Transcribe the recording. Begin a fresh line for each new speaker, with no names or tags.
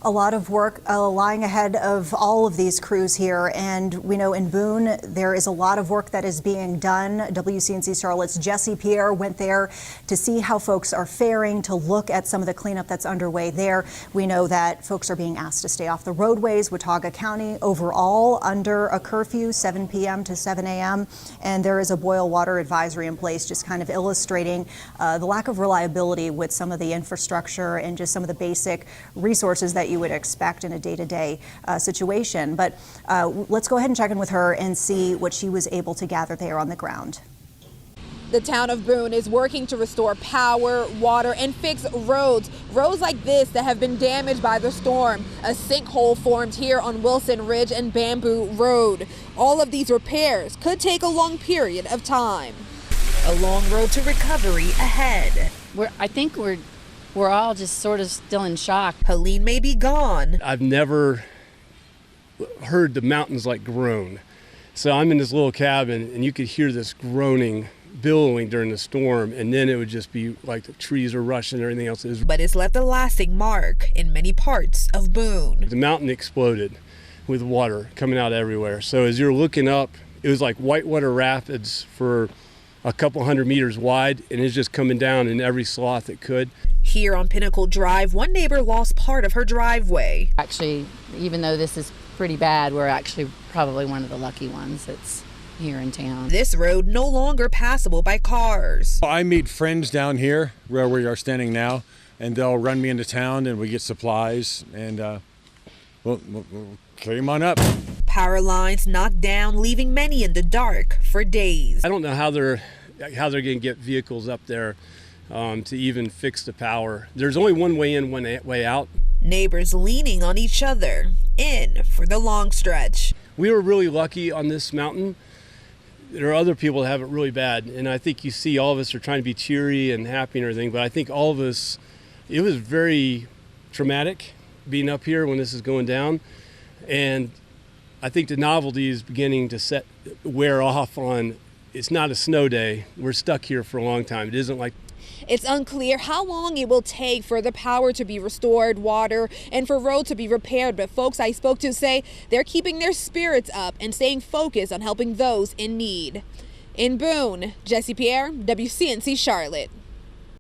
A lot of work lying ahead of all of these crews here, and we know in Boone there is a lot of work that is being done. WCNC Charlotte's Jesse Pierre went there to see how folks are faring, to look at some of the cleanup that's underway there. We know that folks are being asked to stay off the roadways. Watauga County overall under a curfew, 7 p.m. to 7 a.m., and there is a boil water advisory in place, just kind of illustrating the lack of reliability with some of the infrastructure and just some of the basic resources that you would expect in a day-to-day situation. But let's go ahead and check in with her and see what she was able to gather there on the ground.
The town of Boone is working to restore power, water, and fix roads like this that have been damaged by the storm. A sinkhole formed here on Wilson Ridge and Bamboo Road. All of these repairs could take a long period of time. A long road to recovery ahead.
I think we're all just sort of still in shock.
Helene may be gone.
I've never heard the mountains like groan. So I'm in this little cabin and you could hear this groaning, billowing during the storm, and then it would just be like the trees are rushing and everything else.
But it's left a lasting mark in many parts of Boone.
The mountain exploded with water coming out everywhere. So as you're looking up, it was like whitewater rapids for a couple 100 meters wide, and it's just coming down in every sloth it could.
Here on Pinnacle Drive, one neighbor lost part of her driveway.
Actually, even though this is pretty bad, we're actually probably one of the lucky ones that's here in town.
This road no longer passable by cars.
I meet friends down here where we are standing now, and they'll run me into town and we get supplies, and we'll carry them on up.
Power lines knocked down, leaving many in the dark for days.
I don't know how they're going to get vehicles up there to even fix the power. There's only one way in, one way out.
Neighbors leaning on each other, in for the long stretch.
We were really lucky on this mountain. There are other people that have it really bad, and I think you see all of us are trying to be cheery and happy and everything, but I think all of us, it was very traumatic being up here when this is going down, and I think the novelty is beginning to wear off on, it's not a snow day. We're stuck here for a long time. It isn't like.
It's unclear how long it will take for the power to be restored, water, and for roads to be repaired. But folks I spoke to say they're keeping their spirits up and staying focused on helping those in need. In Boone, Jesse Pierre, WCNC Charlotte.